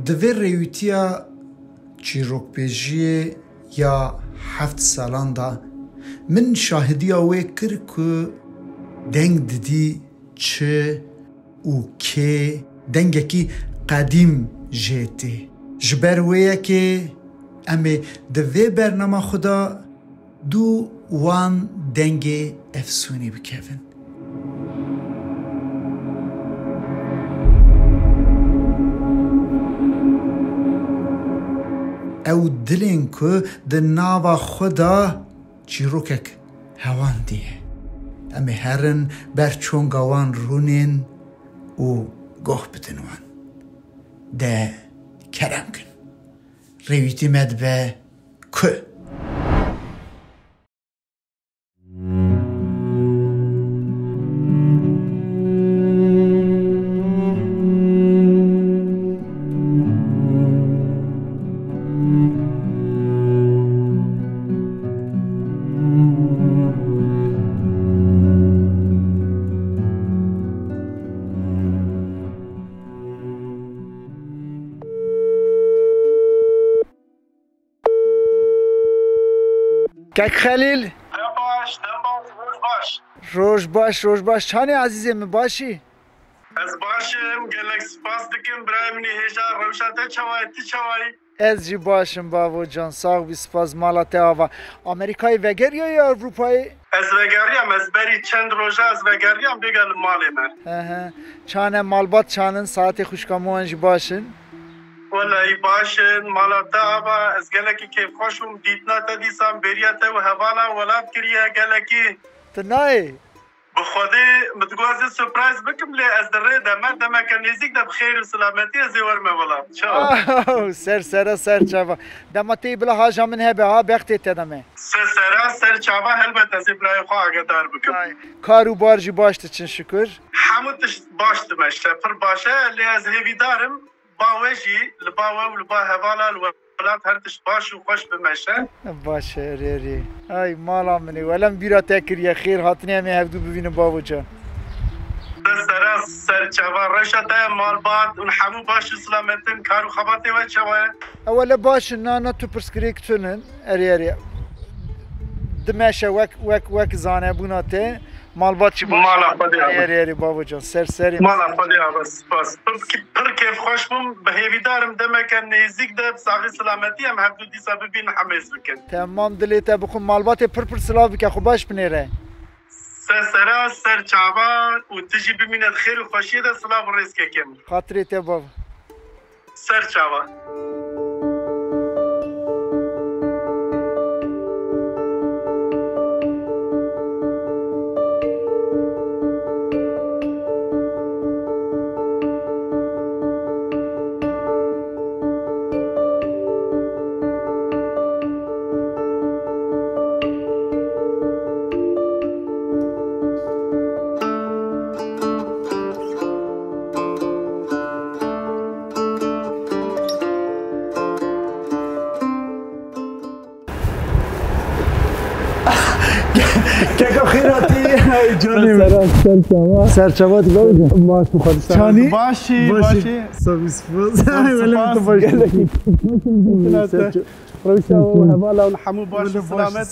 دوی ریویتیا چیروکپیجی یا 7 سالان دا من شاهدی آوه کر که دنگ دیدی چه و که دنگکی قدیم جیتی جبر ویه که امی دوی برنامه خدا دو وان دنگ افسونی بکوین او دلین که ده ناوا خدا چیروکک هوان دیه امی هرن برچونگا وان رونین و گوه بدن وان ده کرم کن ریویتی مد به که کک خلیل روش باش چانی عزیزم باشی؟ از باشم گلک سپاس دکم برای منی هیجا روشته چوایی از جی باشم بابو جان ساق بی سپاس مالات آوا امریکای وگری یا اروپایی؟ از وگریم از بری چند روزه از وگریم بگل مالی من چانه مالبات چانن ساعت خوشکاموانج باشن؟ والله باشن مالات آوا از گلکی که خوشم دیدنا تا دیسام بریته و حوالا ولاد کریه گلکی تنایی؟ بخوده متگوازی سپرایز بکم لی از دره دمه که نزیک ده بخیر و سلامتی از ورمه ولاد چا؟ سر چاوا دمتی بلا حاجه من هبه ها بختی تدمه سر چاوا هلبت از برای خواه اگدار بکم کارو بارجی باشت چن شکر؟ همونتش باشت مشته پر باشه لی از هیوی دارم باوشی لباوه و لبا هوالا الولاد هرتش باش و خوش بمشه باشه ری ای مالا منی ولم بیرا تکریه خیر هاتنی همه هفدو ببینم بابو جان سر چوا رشته مال باد اون همو باش سلامتن کارو خباتی و چوا اولا باش نه تو پرسکری کتونن اری دمشه وک زانه بوناته مال باد چی باش اری بابو جان سری مالا خودی بس پر کیف خوش بوم به هیوی دارم دمه که نزدیک ده ساقی سلامتی هم هفدو دیسا ببین حمیز بکن تمام دلیتا بخون مال باد پر سلاف بکن خو باش بنیره سر چاوا و تجی ببیند خیر و خوشی ده سلاف ریز که کم خاطری تا بابا سر چاوا که خیراتی جانی سرچوات بابا ماش مخالص چانی باشی سرویس فوز ولم تباش روشا و حوالا و حمو باش سلامت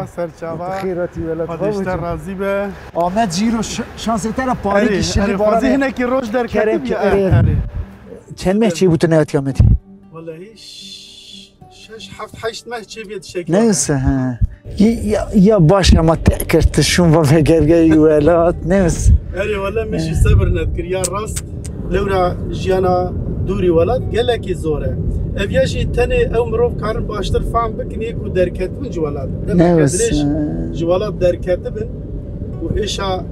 سرچاوا خیراتی ولد خودشتر راضی به آمد جیرو شانسی تر پاری کشیدی بارانه هنه که روش در کرم چند مه چی بود نیاتی آمدی؟ والله 6-7-8 مه چی بید شکل نوسه ها یا باشه ما تأکرتشون و بگرگی ولاد نوسه اری والله میشی صبر ندکر یا راست لورا جیانا دوری ولاد گلکی زوره اویاجی تنه او مروف کارن باشتر فهم بکنی که درکت بن جوالات جوالات درکت بن و ایشا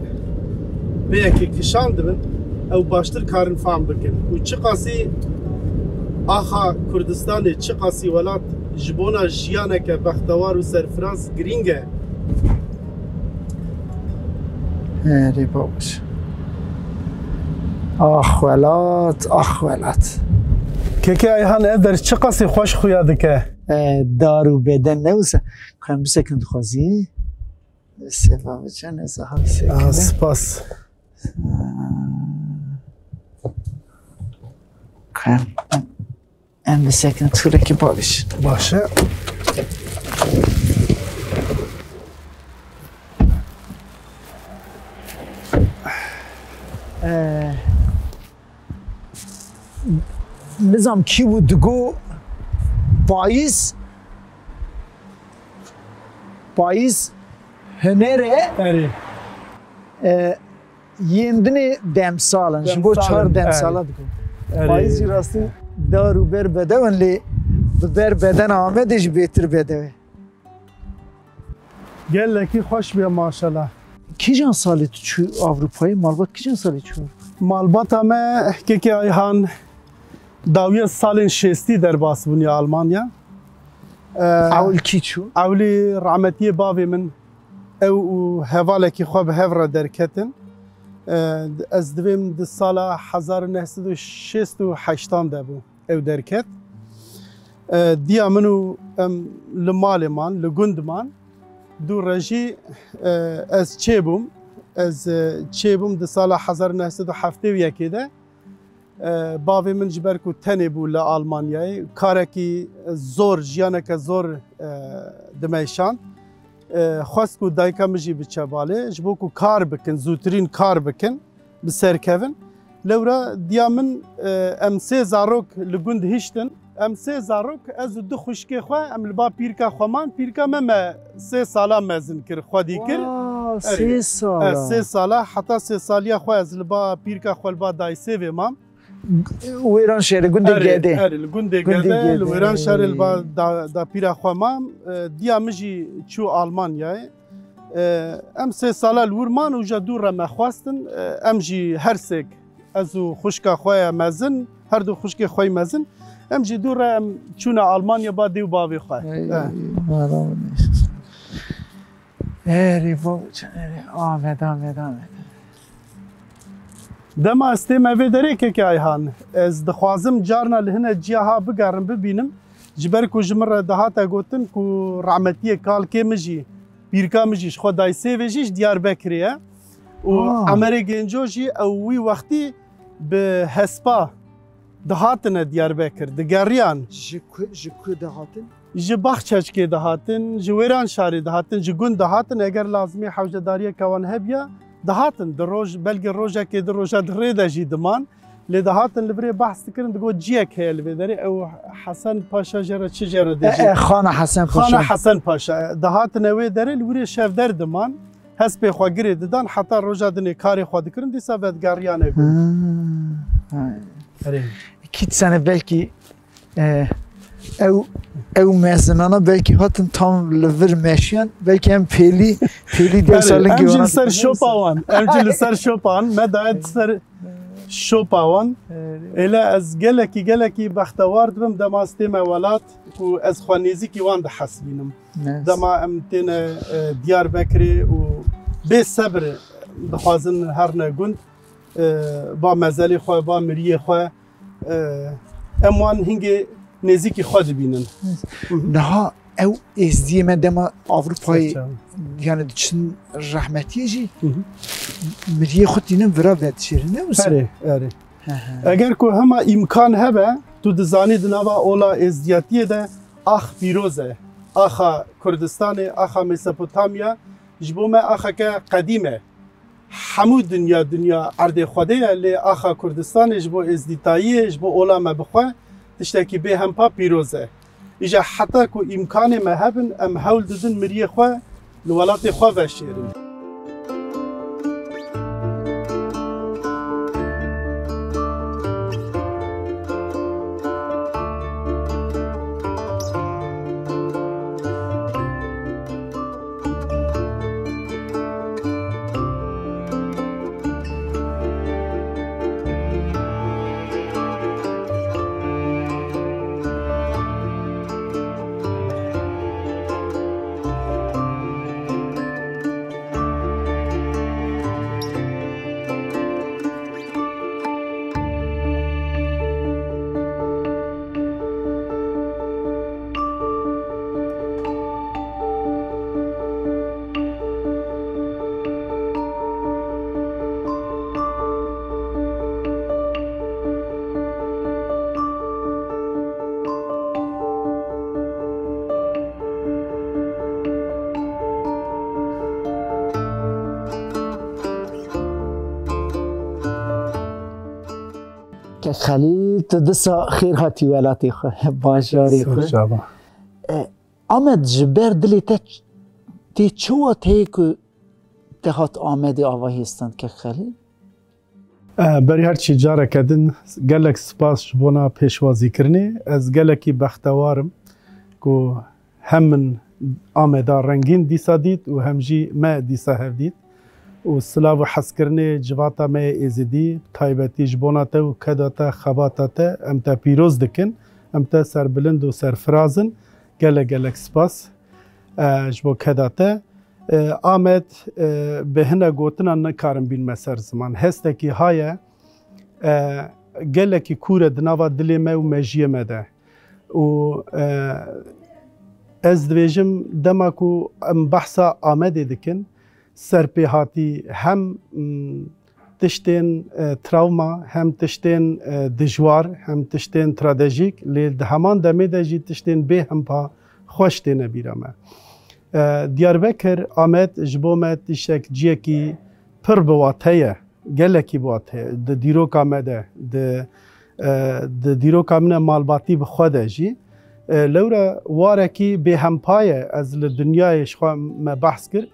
بیاکی کشاند بن او باشتر کارن فهم بکن و چه قاسی آخا کردستان چه قاسی ولاد جبونا جیانه که بختوار و سرفراز گرینگه هری باش آخ ولات که ایهان ادر چه قاسی خوش خویاده که دارو بدن نوسه خواهیم بسکن خوزی سفا بچن ازا هم سکنه سپاس کنم ام بسکنم توره که باش باشه نظام کی بود دگو پاییز هنره اره یندن دم سالن شبو 4 دم ساله دگو پاییزی راستی دارو بر بده لی بر بدن آمدش بهتر بده گلکی خوش بیا ماشاءالله کی جان سالی تو چو اروپایی مالبات کی جان سالی چو مالبات همه که ایهان داویه سال 60 در باسبونی آلمانیا اول کی چو اولی رحمتی بابی من او هوالکی خواب هفره درکتن از دویم ده سال 1968 دبو او درکت دیا منو لمال من لگند من دو رجی از چه بوم ده سال 1971 ده باوی من جبر کو تنی بو لآلمانیای کارکی زور جیانک زور دمیشان خواست کو دایکا مجی بچه باله جبو کو کار بکن زودترین کار بکن بسرکوین لورا دیا من ام سه زاروک لگند هشتن ام سه زاروک از دو خوشکی خواه ام لبا پیرکا خواه پیرکا مم 3 سالا مزن کر خودی کر 3 سالا 3 سالا حتی 3 سالیا خواه از لبا پیرکا خواه لبا دایسه و مام ویران شهر گنده گده اره گنده گده ویران شهر لبا دا پیرا خواه مام دیا مجی چو آلمانیای ام 3 سالا الورمان و جا دور را مخواستن ام جی هر سک ازو خوشکا خواه مزن هر دو خوشک خواه مزن ام جی دور را چون آلمانیا با دیو باوی خواه اری بابا آمد دما استیم اوی داره که ایهان از دخوازم جارنا لهنه جیاها بگرم ببینم جبر کو جمر دهاتا گوتن کو رحمتی کال که مجی پیرکا مجیش خود دایسه ویجیش دیار بکریه و عمر گنجو جی اوی وقتی به هسپا دهاتن دیار بکر دگریان جکو دهاتن جی بخچچ که دهاتن جی ویران شاری دهاتن جی گون دهاتن اگر لازمی حوجداری کوان هبیا دهاتن در روز بلکه روزا که در روزا درید جی دمان لدهاتن لبری بحث کردن دگو جیک هل بداری او حسن پاشا جرا چه جرا دیجی خان حسن پاشا دهاتن اوی داره لوری شف در دمان هست به خواگری دادن حتی روزا دنی کاری خود کردن دیسا بدگاریانه بود کیت سنه بلکی او مزنانا بلکی هاتن تام لور مشیان بلکی هم پیلی در سالن گیوان امجل سر شوپاوان مداید سر شوپاوان الا از گلکی بختوارد بم دما استیم ولات و از خوانیزی کی وان ده حسبینم دما امتن دیار بکری و به صبر دخوازن هر نگوند با مزلی خواه با مریه خواه اموان هنگی نزیکی خود بینن نه او ازدی من دما اروپایی یعنی چون رحمتی جی مریه خود دینم ورا بد شیرینه اره اگر که همه امکان هبه تو دزانی دنوا اولا ازدیاتیه ده آخ پیروزه آخا کردستان آخا مسپوتامیا جبومه آخا که قدیمه همو دنیا عرض خوده لی آخا کردستان جبو ازدیتایی جبو اولا مبخواه تشتاکی به هم پا پیروزه ایجا حتی که امکان مهبن ام حول دادن مریه خواه لولات خواه و شیرین که خلیل تو دسا خیر هاتی ولاتی خو باشاری خو آمد جبر دلی تی چوا تی که تهات آمدی آواهی استند که خلیل؟ بری هرچی جاره کدن گلک سپاس جبونا پیشوازی کرنی از گلکی بختوارم که هم آمدار رنگین دیسا دید و همجی ما دیسا هف دید و سلاو حس کرنی جواتا ما ایزیدی تایبتی جبونا تا و کداتا خباتا تا امتا پیروز دکن امتا سربلند و سرفرازن گلک سپاس جبو کداتا آمد به هنه گوتنا نکارم بین مسر زمان هسته که های گلکی کوره دناوا دلی ما و مجیه ما ده و از دویجم دما کو بحثا آمده دکن سرپیهاتی هم تشتین تراوما هم تشتین دجوار هم تشتین ترادژیک لی همان دمه ده جی تشتین به هم پا خوشتین بیرامه دیاربکر آمد جبومت تشک جیه کی پر بواتهیه گلکی بواتهیه ده دیروک آمده ده دیروک آمنه مالباتی بخوده جی لورا وارکی به همپایه از لدنیای شخوا ما بحث کرد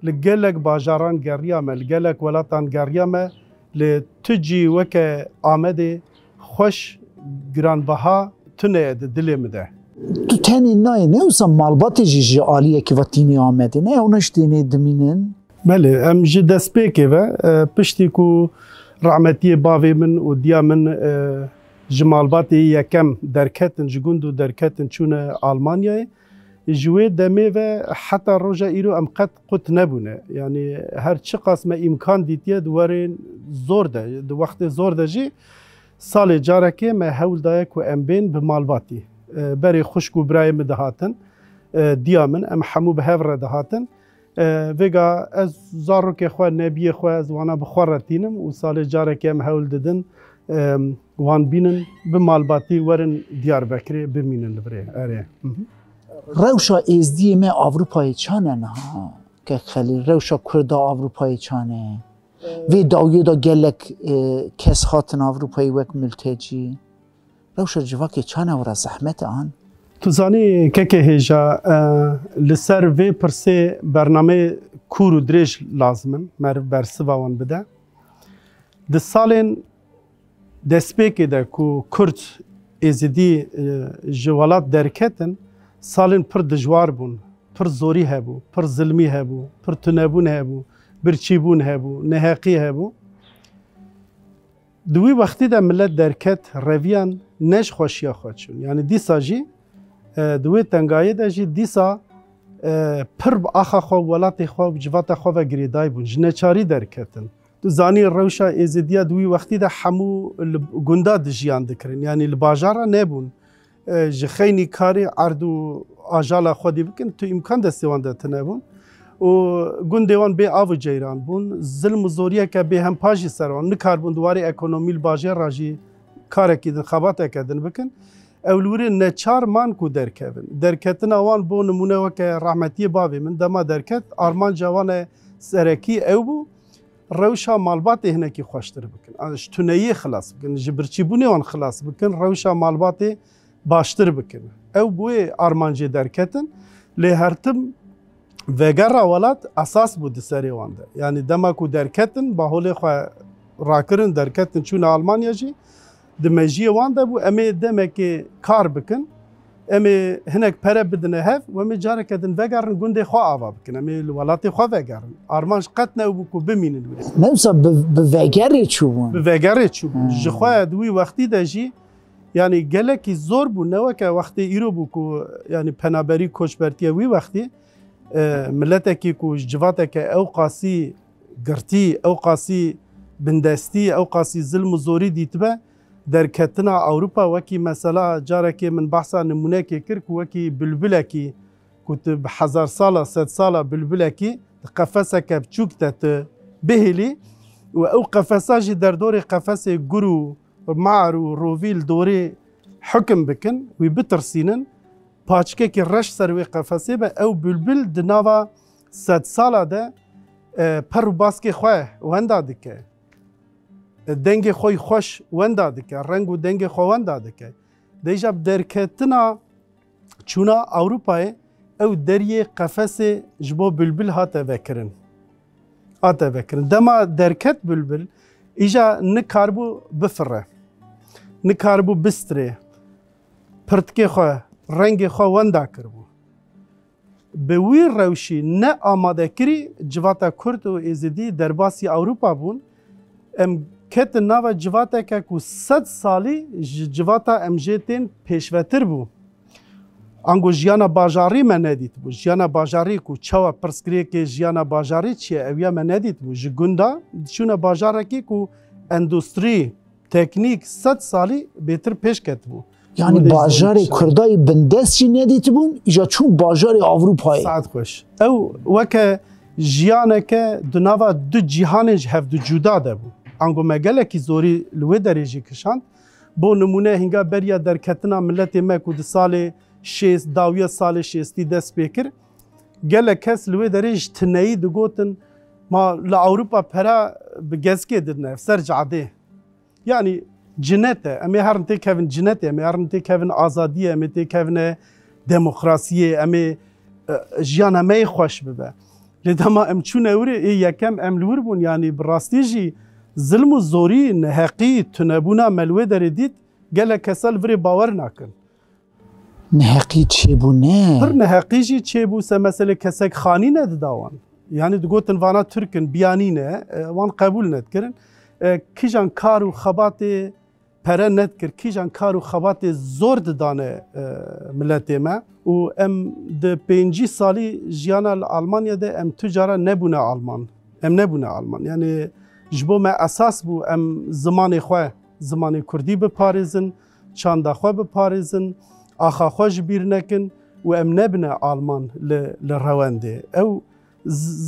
لگلک باجاران گریامه لگلک ولاتان گریامه لتجی وک آمده خوش گرانبها تنه دلی مده تو تنی نای نه اوسا مالبات جی عالیه که واتینی آمده نه اونش دینی دمینن بله ام جی دست پیکه و پشتی کو رحمتی باوی من و دیا من جمالباتی یکم درکتن جگوندو درکتن چون آلمانیای جوی دمه و حتی روژا ایرو ام قد نبونه یعنی هر چه قسم امکان دیتیه دوارین زور ده دو وقت زور ده جی سال جاره که ما هول دایه که ام بین به مالباتی بری خشک و برای مدهاتن دیا من ام حمو به هفره دهاتن وگا از زارو که خواه نبیه خواه از وانا بخورتینم و سال جاره که ام هول ددن وان بینن به مالباتی ورن دیار بکری بمینن لبره اره روشا ازدی ما آوروپای چانه نه که خیلی روشا کرده آوروپای چانه وی داویه دا گلک کس خاطن آوروپای وک ملتجی روشا جواکی چانه ورا زحمت آن تو زانی که هیجا لسر وی پرسه برنامه کور و دریج لازمن مر برسوا وان بده ده سالین دسپیکی ده که کرد ازدی جوالات درکتن سالن پر دجوار بون پر زوری هبو پر ظلمی هبو پر تنبون هبو برچیبون هبو نهاقی هبو دوی وقتی ده ملت درکت رویان نش خوشیا خودشون یعنی دیسا جی دوی تنگایی ده جی دیسا پر آخا خواه ولات خواه جوات خواه و گریدای بون جنچاری درکتن تو زانی روشا ازدیا دوی وقتی ده حمو گندا دجیان دکرن یعنی لباجارا نبون جخینی کاری عردو آجالا خودی بکن تو امکان دستیوان ده تنبون و گندوان به آو جیران بون ظلم و زوریه که به هم پاجی سروان نکار بون دواری اکونومیل باجی راجی کار کدن خبات کدن بکن اولوری نچار مان کو درکتن آوان بون نمونه وکه رحمتی باوی من دما درکت آرمان جوان سرکی او بو روشا مالبات هنکی خوشتر بکن آنش تونهی خلاص بکن جبرچی بونی وان خلاص بکن روشا مالبات باشتر بکن او بوی آرمانجی درکتن لی هرتم وگر ولات اساس بود سری وانده یعنی دما کو درکتن با حول خو راکرن درکتن چون آلمانیا جی دمجی وانده بو امی دمه که کار بکن امی هنک پره بدنه هف و امی جاره کدن وگرن گنده خو آوا بکن امی ولاتی خو وگرن آرمانش قط نو بو کو بمینن نوسا به وگری چوبون به وگری چوبون جخوا دوی وقتی دجی یعنی گلکی زور بو نو که وقتی ایرو بو کو یعنی پنابری کوچبرتی وی وقتی ملتکی کو جواتک او قاسی گرتی او قاسی بندستی او قاسی ظلم و زوری دیتبه در کتنا اوروپا وکی مثلا جارکی من بحثا نمونه که کرد وکی بلبلکی کتب 1000 ساله 100 ساله بلبلکی قفسک بچوک تت بهلی و او قفساجی در دور قفس گرو معر و روویل دوری حکم بکن و بترسینن پاچکه که رش سروی قفسه به او بلبل دناوا 100 ساله ده پر و باسک خواه و هنده دکه دنگ خوی خوش وندا دکه رنگ و دنگ خو وندا دکه دیجا درکتنا چونا اوروپای او دریه قفس جبو بلبل هاته وکرن دما درکت بلبل ایجا نکاربو بفره نکاربو بستره پرتکه خو رنگ خو وندا کربو به وی روشی نه آماده کری جواتا کرد و ازدی درباسی اوروپا بون ام کت ناو جواتا که کو 100 سالی جواتا ام جتین پیشوتر بو انگو جیانا باجاری من ندید بو جیانا باجاری کو چوا پرسکریه که جیانا باجاری چیه اویا من ندید بو جگوندا چونه باجاره که کو اندوستری تکنیک 100 سالی بهتر پیش کت بو یعنی باجار کردای بندست چی ندید بون ایجا چون باجار اروپایی ساعت خوش او وکه جیانه که دناوا دو جیهانج هف دو جدا ده بو انگو مگله کی زوری لوی درجه کشاند بو نمونه هنگا بریا در کتنا ملت ما کو د سال 6 داویا سال 6 دست بکر گله کس لوی درجه تنئی دو گوتن ما لا اوروبا پرا بگزکه ددنه سر جاده یعنی جنته امی هرن تی کevin جنته امی هرن تی kevin آزادی امی تی kevin دموکراسی امی جیان امی خوش ببه لدما ام چون اوری یکم ام لور بون یعنی براستی جی ظلم و زوری نهقی تنبونا ملوه دردید گله کسل وری باور نکن نهقی چه بو نه پر نهقی جی چه بو سه مثل کسک خانی ند داوان یعنی دگوتن وانا ترکن بیانی نه وان قبول ند کرن کیجان کار و خبات پره ند کر کیجان کار و خبات زور دانه ملت ما و ام د 5 سالی جیانا آلمانیا ده ام تجاره نبونه آلمان ام نبونه آلمان یعنی جبو ما اساس بو ام زمان کردی بپارزن چاندا خو بپارزن آخا خوش بیر نکن و ام نبنه آلمان لرونده او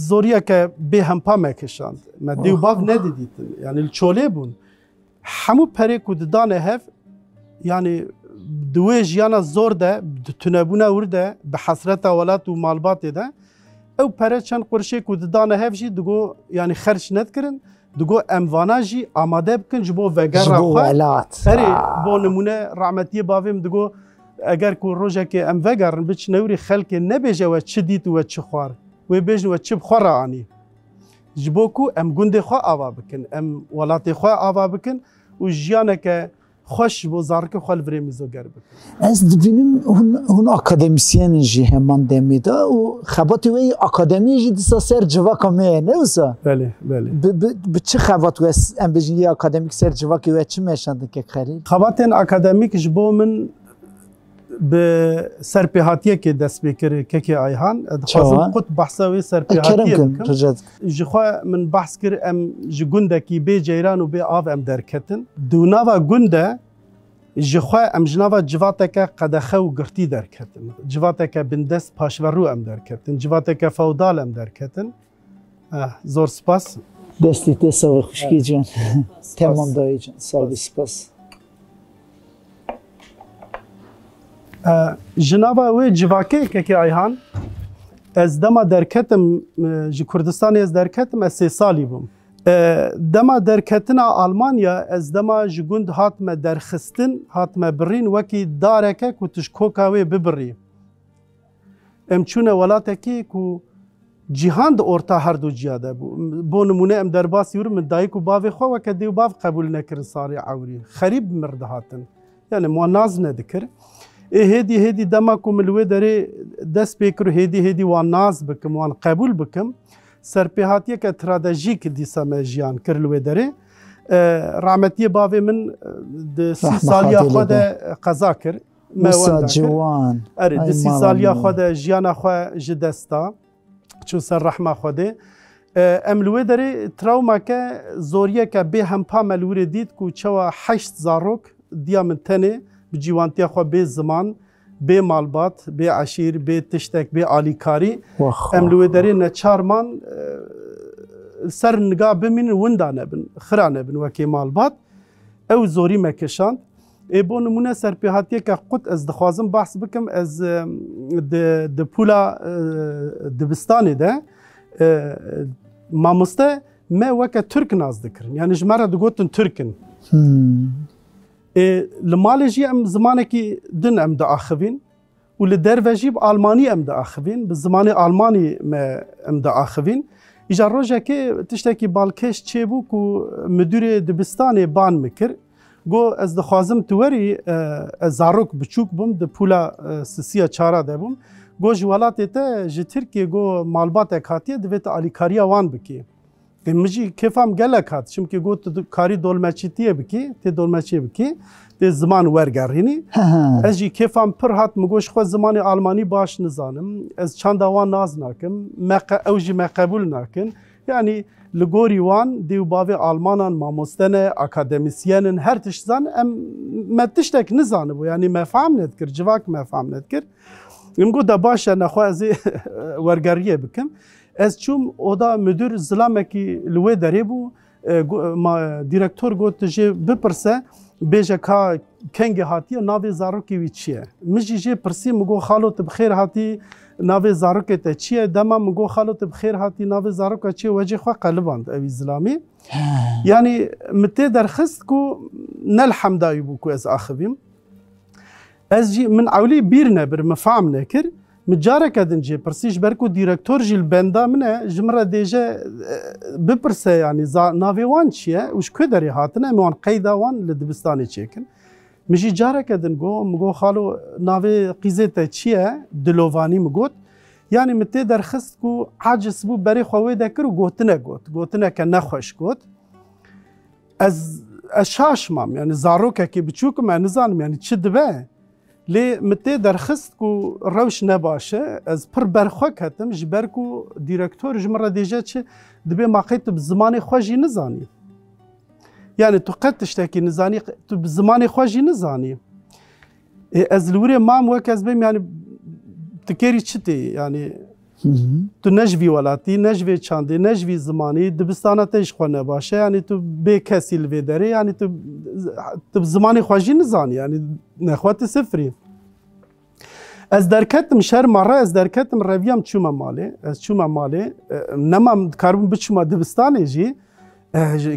زوریا که به هم پا مکشاند ما دیو باف ندیدیتن یعنی الچوله بون همو پره کود دانه هف یعنی دوی جیانا زور ده تنبونه ورده به حسرت ولات و مالبات ده او پره چند قرشه کود دانه هف جی دگو یعنی خرج ند کرن دگو اموانا جی آماده بکن جبو وگر جبو ولات اری با نمونه رحمتی باویم دگو اگر کو روزه که ام وگرن بچ نوری خلک نبیجه و چه دیت و چه خوار و بیجن و چه بخوره آنی جبو کو ام گنده خواه آوا بکن ام ولات خواه آوا بکن و جیانه که خوش بو زارک خال وریمیزو گر بکن از دبینم هون اکادمیسین جی همان دمیده و خباتی وی اکادمی جی دیسا سر جواکا میه نه اوسا؟ بله به چه خبات و ام بجی یه اکادمیک سر جواکی و چه میشنده که خرید؟ خباتین اکادمیک جبو من به سرپیهاتیه که دست بکره که آیهان خواستم قط بحثه وی سرپیهاتیه بکم جخوا من بحث کر ام جگنده کی به جیران و به آو ام درکتن دوناوا گنده جخوا ام جناوا جواته که قدخه و گرتی درکتن جواته که بندست پاشورو ام درکتن جواته که فودال ام درکتن زور سپاس دستی تساوی خوشکی جان تمام دایی جان ساوی سپاس جنابا وی جواکه که آیهان از دما درکتم جی کردستان از درکتم از 3 سالی بوم دما درکتنا آلمانیا از دما جگوند هاتم درخستن هاتم برین وکی داره که کتش کوکاوی ببری ام چونه ولاته که کو جهان دا ارتا هر دو جیاده بو نمونه ام درباسی ور من دایکو باوی خو و که دیو باو قبول نکر ساری عوری خریب مرده هاتن یعنی مواناز ندکر هدی دما کو ملوی داره دست بکر هدی وان ناز بکم وان قبول بکم سرپیهاتیه که استراتژیک دیسا مجیان کرلوی داره رحمتی باوی من د 30 سالیا خود قضا کر موسا جوان اره د 30 سالیا خود جیانا خو جدستا چون سر رحمه خوده املوی داره تراوما که زوریه که به هم پا ملوی دید کو چوا 8 زاروک دیا من تنه بجیوانتیا خو به زمان به مالبات به عشیر به تشتک به آلیکاری املوی داره نچارمان سر نگاه بمین وندا نبن خرا نبن وکی مالبات او زوری مکشاند بو نمونه سرپیهاتیه که قد از دخوازم بحث بکم از د پولا دبستانی ده ماموسته ما وكا ترك ناز ذكرن يعني جمرة دقوتن تركن لمالي جي ام زمانكي دن ام دا اخفين ولدر جيب الماني ام دا اخفين بالزماني الماني ما ام دا اخفين اجا روجا كي تشتكي بالكش تشيبو كو مدير دبستاني بان مكر گو از دخوازم توری زاروک بچوک بوم د پولا سسیا چارا دبوم گو جوالات تا جتر کی گو مالبات کاتیه دوت الیکاریا وان بکی مجی کفام گلکات چم کی گو کاری دولمچیتیه بکی ته دولمچی بکی ته زمان ورگرینی از جی کفام پر هات مگوش خو زمان آلمانی باش نزانم از چند وان ناز ناکم اوجی مقبول ناکن یعنی لگوری وان دیو باوی آلمانان ماموستنه اکادمیسیانن هر تشزان ام ما تشتک نزانه بو یعنی ما فهم ندکر جواک ما فهم ندکر امگو دا باشه نخواه ازی ورگریه بکم از چوم اودا مدیر زلامکی لوی داری بو دیرکتور گوت جه بپرسه بیجه که کنگ هاتی ناوی زاروکی وی چیه مجی جه پرسی مگو خالو تبخیر هاتی ناوی زاروکی تا چیه دما مگو خالو تبخیر هاتی ناوی زاروکا چیه وجه خواه قلباند اوی زلامی یعنی متی درخست کو نلحم دایی بو کو از آخویم از جی من اولی بیر نبر مفهم نکر مجاره کدن جی پرسیش برکو دیرکتور جیل بندا منه جمره دیجه بپرسه یعنی ناوی وان چیه وش که داری هاتنه موان قیدا وان لدبستانی چیکن مجی جاره کدن گو مگو خالو ناوی قیزه تا چیه دلووانی مگوت یعنی متی درخست کو عاجز بو بری خواهی دکر و گوتنه که نخوش گوت از شاش مام یعنی زاروکه که بچوکم نزانم یعنی چه دبه لی متی درخست کو روش نباشه از پر برخوک هتم جبر کو دیرکتور جمره دیجه چه دبی ماقیت بزمانی خوشی نزانی یعنی تو قد تشتکی نزانی تو بزمانی خوشی نزانی از لوری مام وک از بیم یعنی تکری چتی یعنی تو نجوی ولاتی نجوی چاندی نجوی زمانی دبستانه تیش خو نباشه یعنی تو به کسی لوی داری یعنی تو زمانی خوشی نزانی یعنی نخوات صفری از درکتم شهر مره از درکتم رویم چوم ماله از چوم ماله نمام کاربون بچوم دبستانه جی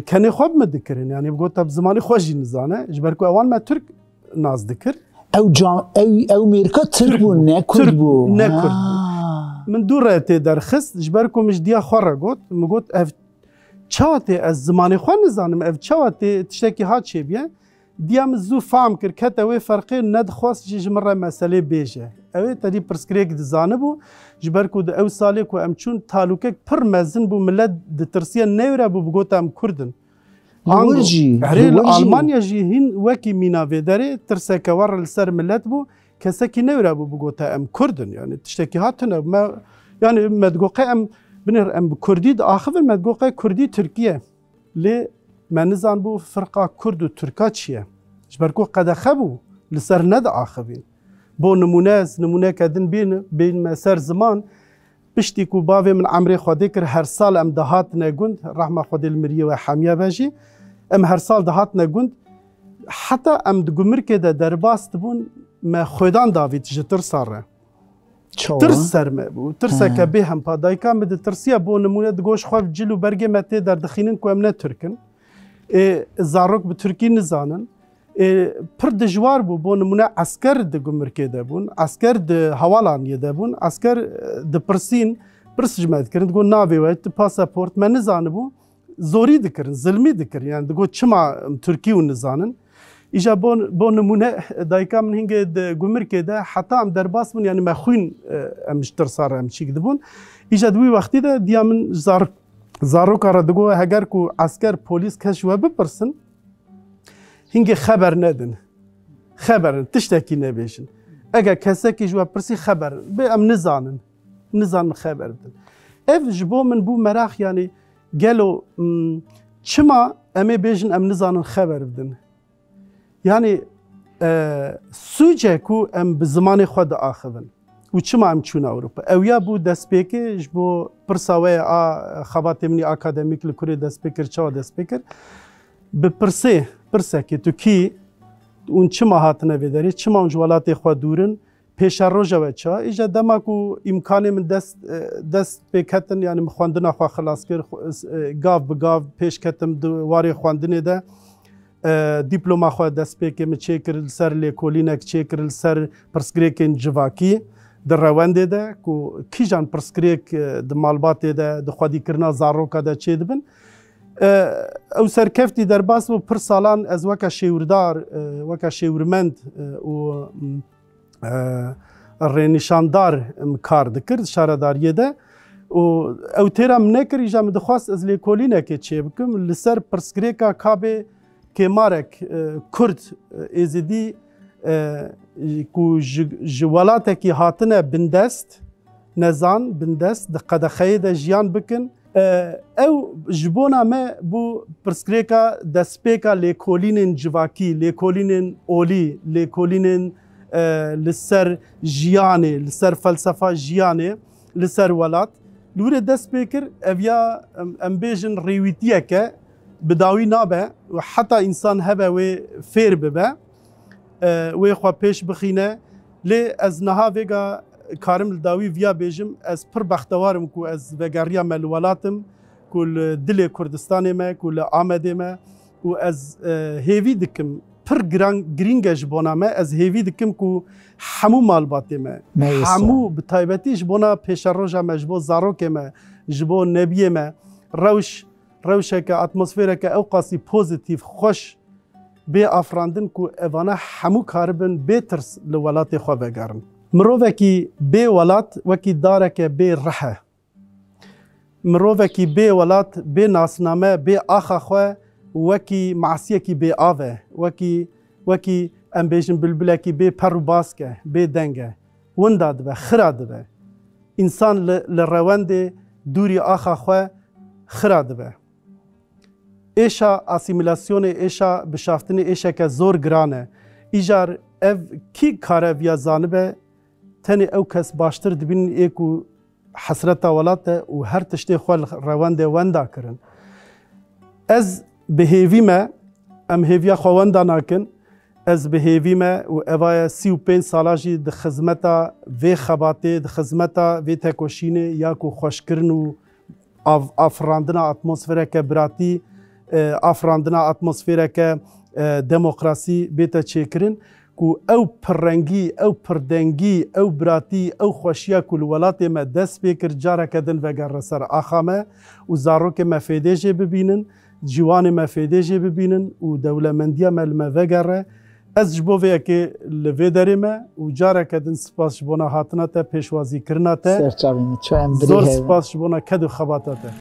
کنی خوب مدکرین یعنی بگو تب زمانی خوشی نزانه جبرکو اوان ما ترک ناز دکر او میرکا ترک بو نه کرد بو من دوره تی درخست جبرکو مش دیا خوره گوت مگوت اف چاوتی از زمانی خواه نزانم اف چاوتی تشتکی هات چه بیه دیام زو فهم کر کت اوی فرقی ند خواست جمره مسئله بیجه اوی تدی پرسکریک دزانه بو جبرکو ده او سالی کو امچون تالوکک پر مزن بو ملت ده ترسیه نیوره بو بگوتا ام کردن ورجی آلمانیا جی هین وکی میناوی داره ترسه کور لسر ملت بو کسی نیوره بو بگوتا ام کردن یعنی تشتکی هاتنه ما یعنی مدگوقه ام بنر ام کردی ده آخر مدگوقه کردی ترکیه لی من نزان بو فرقه کرد و ترکا چیه جبرکو قد خبو لسر ند آخوین بو نمونه کدن بین مسر زمان پشتی کو باوی من عمری خودی کر هر سال ام دهات نگوند رحمه خودی المریه و حمیه باجی ام هر سال دهات نگوند حتی ام دگمر که ده درباست بون ما خودان داوید جتر ساره ترس سرمه بو ترسه که به هم پادایکا مده ترسیه بو نمونه دگوش خواه جلو برگه مته در دخینن که ام نه ترکن زاروک به ترکی نزانن پر دجوار بو نمونه عسکر ده گمرکه ده بون عسکر ده حوالانیه ده بون عسکر ده پرسین پرس جمعیت کرن دگو ناوی وید پاسپورت من نزانه بو زوری دکرن ظلمی دکرن یعنی دگو چما ترکی و نزانن ایجا بو نمونه دایکا من هنگه ده گمرکه ده حتی ام درباس بون یعنی مخوین امشتر ساره امچیک ده بون ایجا دوی وقتی ده دیا من زاروک را دگو هگر کو عسکر پولیس کش و بپرسن هنگه خبر ندن خبرن تشتکی نبیشن اگه کسی که جواب پرسی خبرن به ام نزانن خبر بدن اف جبو من بو مراخ یعنی گلو چما امی بیشن ام نزانن خبر بدن یعنی سوچه کو ام بزمان خود آخون و چما ام چون اوروپا اویا بو دستپیکه جبو پرساوه خواته منی اکادمیک لکوری دستپیکر چا دستپیکر به پرسه که تو کی اون چما هاتنه ویداری چما اون جوالات خود دورن پیشا روژه و چا ایجا دما کو امکان من دست بکتن یعنی مخواندن خوا خلاص کر گاو بگاو پیش کتم واری خواندن ده دیپلوما خوا دست بکم چه کرل سر لیکولینک چه کرل سر پرسکریکن جواکی در روانده ده کو کیجان پرسکریک د مالبات ده د خودی کرنا زاروکا ده چه دبن او سرکفتی در باس و پر سالان از وکا شیوردار وکا شیورمند و رنشاندار کار دکرد شارداریه ده و او تیرا من نکر ایجا مدخواست از لیکولینه که چه بکم لسر پرسکریکا کابه که مارک کرد ایزیدی کو جوالاته کی هاتنه بندست نزان بندست د قدخه د جیان بکن او جبونا ما بو پرسکریکا دسپیکا لیکولینن جواکی لیکولینن اولی لیکولینن لسر جیانه لسر فلسفه جیانه لسر ولات لور دسپیکر اویا امبیجن ریویتیه که بداوی نابه و حتی انسان هبه و فیر ببه و خوا پیش بخینه لی از نها ویگا کارم داوی ویا بیجم از پر بختوارم کو از وگریا ملولاتم کل دل کردستان ما کل آمده ما و از هیوی دکم پر گرینگش بونا ما از هیوی دکم کو همو مالبات ما همو بتایبتیش بونا پیش روژا ما جبو زاروک ما جبو نبی ما روشه که اتمسفیره که اوقاسی پوزیتیف خوش به افراندن کو اوانه همو کاربن بیترس لولات خواه بگرن مروفکی به ولات وکی داره که به رحه مروفکی به ولات به ناسنامه به آخا خواه وکی معصیه کی به آوه وکی امبیجن بلبله کی به پرو باسکه به دنگه ونداد به خراد به انسان لروند دوری آخا خواه خراد به ایشا اسیمیلاسیون ایشا بشافتن ایشا که زور گرانه ایجار اف کی کاره ویا زانبه تنی او کس باشتر دبین ایکو حسرت ولاته و هر تشتی خوال روانده وندا کرن از بهیوی ما ام هیویا خواندا ناکن از بهیوی ما و اوای 35 سالاجی د خدمتا و خباته د خدمتا و تکوشینه یا کو خوشکرن و افراندنا اتمسفره که براتی افراندنا اتمسفره که دموکراسی بیتا چیکرن کو او پرنگی او پردنگی او براتی او خوشیا کل ولات ما دست بکر جاره کدن وگر سر آخامه و زاروک ما فیدیجه ببینن جوان ما فیدیجه ببینن و دولمندیا ما لما وگره از جبو ویا که لوی داره ما و جاره کدن سپاس جبونا هاتنا تا پیشوازی کرنا تا زور سپاس جبونا کدو خباتا تا